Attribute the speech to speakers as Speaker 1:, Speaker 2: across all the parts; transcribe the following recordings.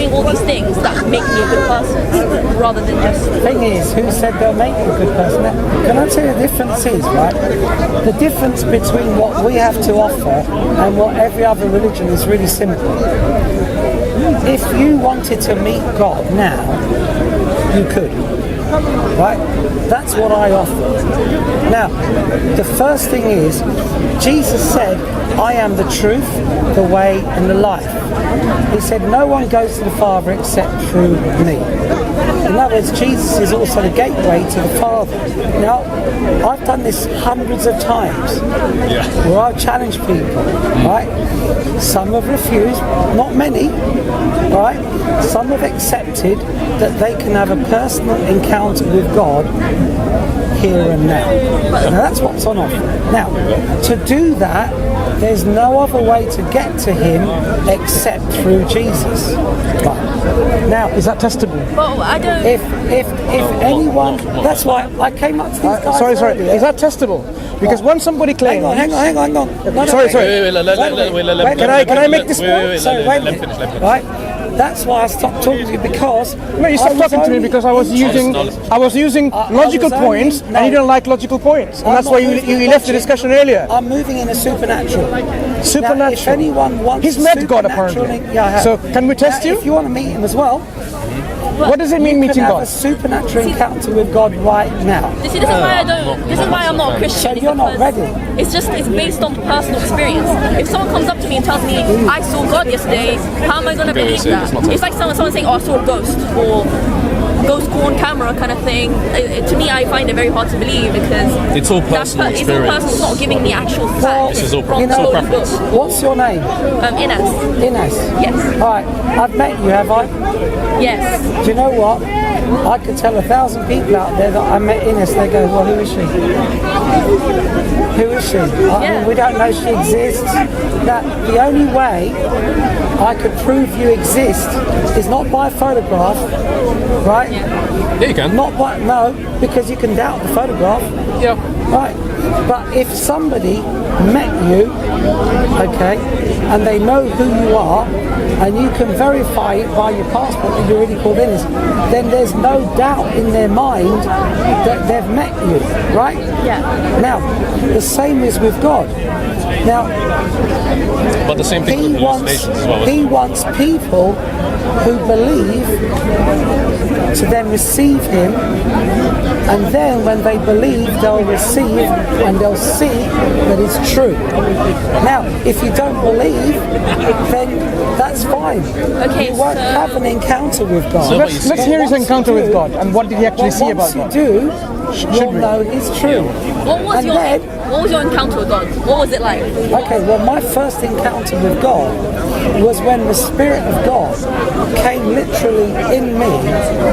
Speaker 1: doing all these things that make me a good person, rather than just...
Speaker 2: The thing is, who said they'll make you a good person? Now, can I tell you the difference is, right? The difference between what we have to offer and what every other religion is really simple. If you wanted to meet God now, you could. Right? That's what I offer. Now, the first thing is, Jesus said, I am the truth, the way, and the life. He said, no one goes to the Father except through me. In other words, Jesus is also the gateway to the Father. Now, I've done this hundreds of times, where I've challenged people, right? Some have refused, not many, right? Some have accepted that they can have a personal encounter with God here and now. Now that's what's on offer. Now, to do that, there's no other way to get to Him except through Jesus. Right. Now,
Speaker 3: is that testable?
Speaker 1: Well, I don't...
Speaker 2: If anyone... That's why I came up to these guys
Speaker 3: Sorry.
Speaker 2: earlier.
Speaker 3: Is that testable? Because when somebody claims...
Speaker 2: Hang on. No,
Speaker 3: sorry.
Speaker 2: Can
Speaker 3: I make this point?
Speaker 2: Sorry, wait a minute. Right? That's why I stopped talking to you, because...
Speaker 3: No, you stopped talking to me because I was using logical points, and you don't like logical points. And that's why you left the discussion earlier.
Speaker 2: I'm moving in a supernatural.
Speaker 3: Supernatural.
Speaker 2: Now, if anyone wants...
Speaker 3: He's met God, apparently.
Speaker 2: Yeah, I have.
Speaker 3: So, can we test you?
Speaker 2: If you want to meet Him as well...
Speaker 3: What does it mean meeting
Speaker 2: God?
Speaker 3: God?
Speaker 2: A supernatural encounter with God right now.
Speaker 1: This is why I don't. This is why I'm not a Christian.
Speaker 2: So you're not ready.
Speaker 1: It's based on personal experience. If someone comes up to me and tells me I saw God yesterday, how am I going to believe that? It's like someone saying, "Oh, I saw a ghost," or ghost on camera kind of thing. To me, I find it very hard to believe, because
Speaker 4: it's all personal experience.
Speaker 1: It's all personal. It's not giving me actual facts.
Speaker 4: This is all
Speaker 2: preference. What's your name?
Speaker 1: Ines.
Speaker 2: Ines.
Speaker 1: Yes.
Speaker 2: All right. I've met you, have I?
Speaker 1: Yes.
Speaker 2: Do you know what? I could tell 1,000 people out there that I met Ines. They go, well, who is she? Who is she? I mean, we don't know she exists. Now, the only way I could prove you exist is not by photograph, right?
Speaker 4: Yeah, you can.
Speaker 2: Not by, no, because you can doubt the photograph.
Speaker 4: Yeah.
Speaker 2: Right. But if somebody met you, okay, and they know who you are, and you can verify it by your passport that you're really called Ines, then there's no doubt in their mind that they've met you, right?
Speaker 1: Yeah.
Speaker 2: Now, the same is with God. Now,
Speaker 4: but the same thing with hallucinations as well.
Speaker 2: He wants people who believe to then receive Him, and then when they believe, they'll receive and they'll see that it's true. Now, if you don't believe, then that's fine.
Speaker 1: Okay,
Speaker 2: you won't have an encounter with God.
Speaker 3: So let's hear his encounter with God, and what did he actually see about God?
Speaker 2: Once you do, you'll know it's true.
Speaker 1: What was your encounter with God? What was it like?
Speaker 2: Okay, well, my first encounter with God was when the Spirit of God came literally in me.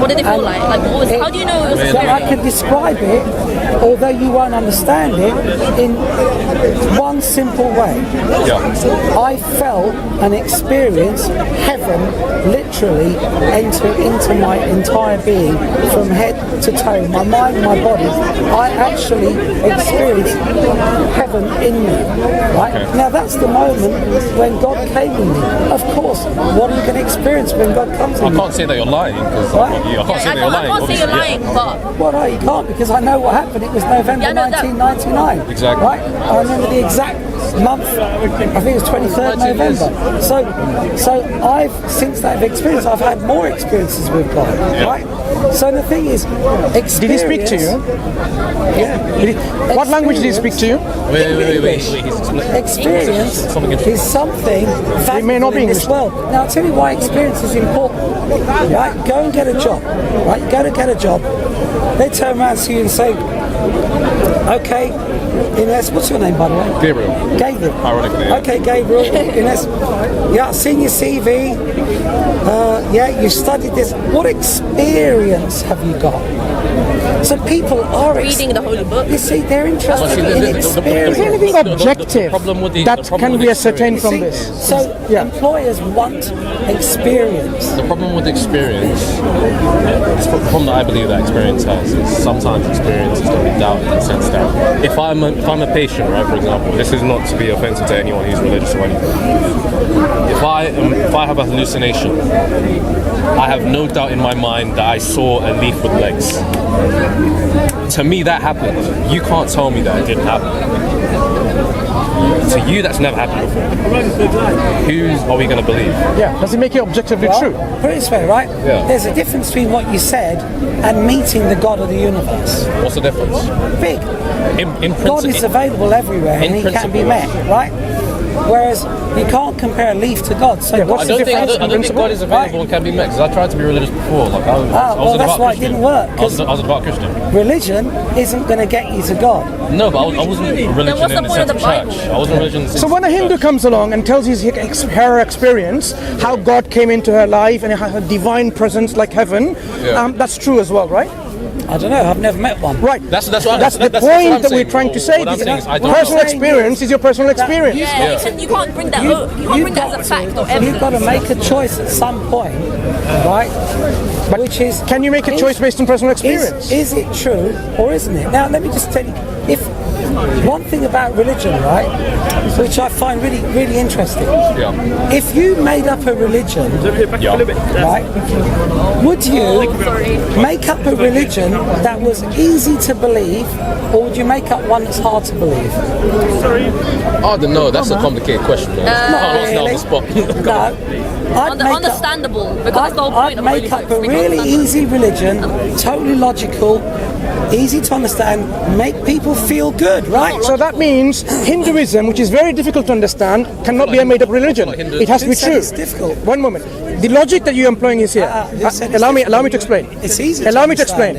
Speaker 1: What did it feel like? How do you know it was a spirit?
Speaker 2: I can describe it, although you won't understand it, in one simple way.
Speaker 4: Yeah.
Speaker 2: I felt and experienced heaven literally enter into my entire being, from head to toe, my mind, my body. I actually experienced heaven in me. Right? Okay. Now that's the moment when God came in me. Of course, what are you going to experience when God comes in
Speaker 4: I can't say that you're lying, because I can't say you're lying,
Speaker 1: but...
Speaker 2: Well, no, you can't, because I know what happened. It was November 1999.
Speaker 4: Exactly.
Speaker 2: Right? I remember the exact month. I think it was 23rd November. So I've, since that experience, I've had more experiences with God. Yeah. Right? So the thing is, experience...
Speaker 3: Did he speak to you?
Speaker 2: Yeah.
Speaker 3: What language did he speak to you?
Speaker 4: Wait.
Speaker 2: Experience is something valuable in this world. Now, I'll tell you why experience is important. Right? Go and get a job. Right? Go to get a job. They turn around to you and say, okay, Ines, what's your name, by the way? Gabriel.
Speaker 4: Ironically.
Speaker 2: Okay, Gabriel. Ines, yeah, I've seen your CV. Yeah, you studied this. What experience have you got? So people are
Speaker 1: reading the holy book.
Speaker 2: You see, they're interested in experience.
Speaker 3: Is there anything objective that can be ascertained from this?
Speaker 2: So employers want experience.
Speaker 4: The problem with experience, the problem that I believe that experience has, is sometimes experience is going to with doubt in the sense that if I'm a patient, right, for example, this is not to be offensive to anyone who's religious or anything. If I have a hallucination, I have no doubt in my mind that I saw a leaf with legs. To me, that happened. You can't tell me that it didn't happen. To you, that's never happened before. Whose are we going to believe?
Speaker 3: Yeah, does it make it objectively true?
Speaker 2: Put it this way, right?
Speaker 4: Yeah.
Speaker 2: There's a difference between what you said and meeting the God of the universe.
Speaker 4: What's the difference?
Speaker 2: Big.
Speaker 4: In
Speaker 2: God is available everywhere and he can be met, right? Whereas you can't compare a leaf to God. So
Speaker 3: Yeah, what's
Speaker 4: I
Speaker 3: the
Speaker 4: don't think
Speaker 3: difference?
Speaker 4: God is available and can be met, because I tried to be religious before. Like I was
Speaker 2: well,
Speaker 4: an
Speaker 2: that's
Speaker 4: devout
Speaker 2: why it
Speaker 4: Christian.
Speaker 2: didn't work.
Speaker 4: I was a devout Christian.
Speaker 2: Religion isn't going to get you to God.
Speaker 4: No, but I wasn't religion
Speaker 1: what's the
Speaker 4: in the
Speaker 1: point
Speaker 4: sense
Speaker 1: of
Speaker 4: of
Speaker 1: the Bible?
Speaker 4: church. I wasn't religion in the sense
Speaker 3: So when a
Speaker 4: of
Speaker 3: Hindu
Speaker 4: church.
Speaker 3: comes along and tells her experience, how God came into her life and her divine presence like heaven, that's true as well, right?
Speaker 2: I don't know. I've never met one.
Speaker 3: Right.
Speaker 4: That's
Speaker 3: the
Speaker 4: what
Speaker 3: point
Speaker 4: I'm
Speaker 3: that
Speaker 4: saying.
Speaker 3: we're trying to say.
Speaker 4: What I'm saying is I don't
Speaker 3: Personal
Speaker 2: know.
Speaker 3: experience is your personal experience.
Speaker 1: Yeah, you can't bring that. You can't bring that as a fact or evidence.
Speaker 2: You've got to make a choice at some point, right? Which is,
Speaker 3: Can you make a choice based on personal experience?
Speaker 2: Is it true or isn't it? Now, let me just tell you, if one thing about religion, right, which I find really, really interesting, if you made up a religion, right, would you make up a religion that was easy to believe, or would you make up one that's hard to believe?
Speaker 4: I don't know. That's a complicated question. Man. It's not on the spot.
Speaker 2: No.
Speaker 1: Understandable, because that's the whole point
Speaker 2: I'd
Speaker 1: of
Speaker 2: make
Speaker 1: religion.
Speaker 2: up a really easy religion, totally logical, easy to understand, make people feel good, right?
Speaker 3: So that means Hinduism, which is very difficult to understand, cannot be a made-up religion. It has to be true.
Speaker 2: It's difficult.
Speaker 3: One moment. The logic that you're employing is here. Allow me to explain.
Speaker 2: It's easy.
Speaker 3: Allow me to explain.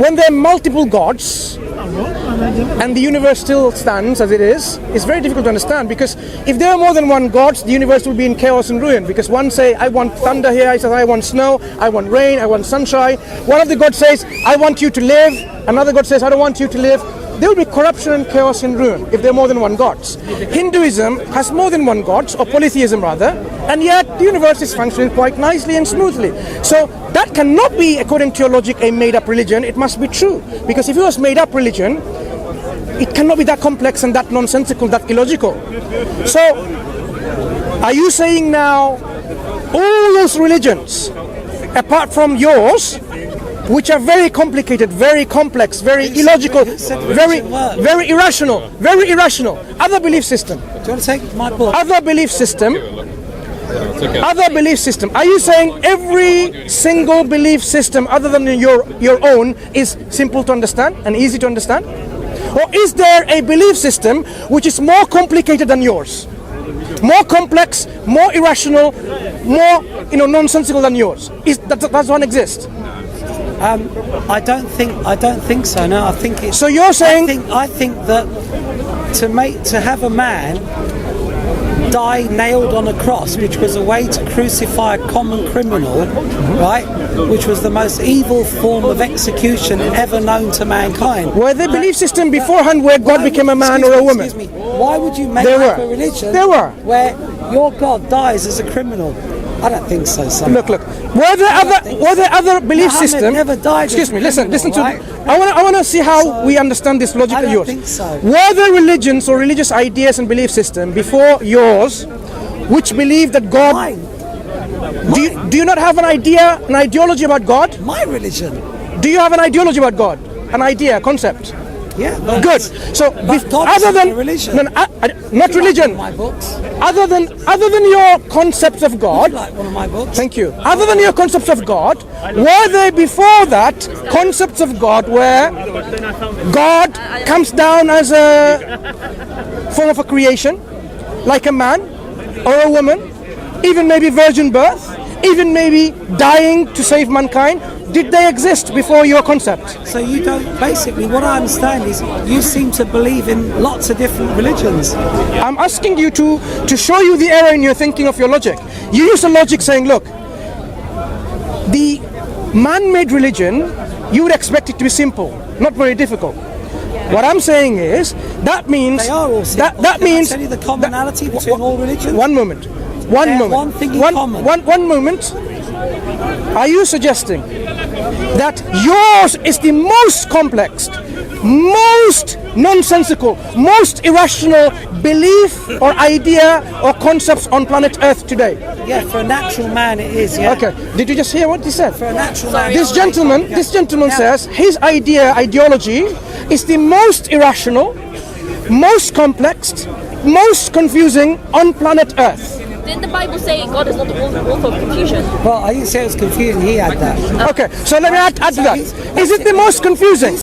Speaker 3: When there are multiple gods, and the universe still stands as it is, it's very difficult to understand, because if there are more than one God, the universe will be in chaos and ruin, because one say, I want thunder here, I say, I want snow, I want rain, I want sunshine. One of the gods says, I want you to live, another God says, I don't want you to live. There will be corruption and chaos and ruin if there are more than one gods. Hinduism has more than one gods, or polytheism rather, and yet the universe is functioning quite nicely and smoothly. So that cannot be, according to your logic, a made-up religion. It must be true, because if it was made-up religion, it cannot be that complex and that nonsensical, that illogical. So, are you saying now all those religions, apart from yours, which are very complicated, very complex, very illogical, very irrational, other belief system,
Speaker 2: Do you want to take my book?
Speaker 3: other belief system, are you saying every single belief system other than your own is simple to understand and easy to understand? Or is there a belief system which is more complicated than yours? More complex, more irrational, more nonsensical than yours? Does one exist?
Speaker 2: I don't think so. No, I think it's.
Speaker 3: So you're saying?
Speaker 2: I think that to have a man die nailed on a cross, which was a way to crucify a common criminal, right? Which was the most evil form of execution ever known to mankind.
Speaker 3: Were there belief system beforehand where God became a man or a woman?
Speaker 2: Excuse me. Why would you make
Speaker 3: There
Speaker 2: up
Speaker 3: were.
Speaker 2: a religion
Speaker 3: There
Speaker 2: where your God dies as a criminal? I don't think so, son.
Speaker 3: Look. Were there other belief
Speaker 2: Muhammad
Speaker 3: systems?
Speaker 2: never died as
Speaker 3: Excuse
Speaker 2: a
Speaker 3: me. Listen to.
Speaker 2: criminal, right?
Speaker 3: I want to see how we understand this logic
Speaker 2: I
Speaker 3: of
Speaker 2: don't
Speaker 3: yours.
Speaker 2: think so.
Speaker 3: Were there religions or religious ideas and belief system before yours, which believe that God?
Speaker 2: Mine.
Speaker 3: Do you not have an ideology about God?
Speaker 2: My religion.
Speaker 3: Do you have an ideology about God? An idea, a concept?
Speaker 2: Yeah.
Speaker 3: Good. So,
Speaker 2: God
Speaker 3: other
Speaker 2: isn't
Speaker 3: than
Speaker 2: a religion.
Speaker 3: no, not religion.
Speaker 2: My books.
Speaker 3: Other than your concepts of God.
Speaker 2: Like one of my books.
Speaker 3: Thank you. Other than your concepts of God, were there before that concepts of God where God comes down as a form of a creation, like a man or a woman, even maybe virgin birth, even maybe dying to save mankind? Did they exist before your concept?
Speaker 2: So you don't. Basically, what I understand is you seem to believe in lots of different religions.
Speaker 3: I'm asking you to show you the error in your thinking of your logic. You use the logic saying, look, the man-made religion, you would expect it to be simple, not very difficult. What I'm saying is that means
Speaker 2: They are all simple.
Speaker 3: that means
Speaker 2: Can I tell you the commonality between all religions?
Speaker 3: One moment.
Speaker 2: One thing in common.
Speaker 3: One moment. Are you suggesting that yours is the most complex, most nonsensical, most irrational belief or idea or concepts on planet Earth today.
Speaker 2: Yeah, for a natural man it is, yeah.
Speaker 3: Okay, did you just hear what he said?
Speaker 2: For a natural man.
Speaker 3: This gentleman says his ideology is the most irrational, most complex, most confusing on planet Earth.
Speaker 1: Didn't the Bible say God is not the author of confusion?
Speaker 2: Well, I didn't say it was confusing, he had that.
Speaker 3: Okay, so let me add to that. Is it the most confusing?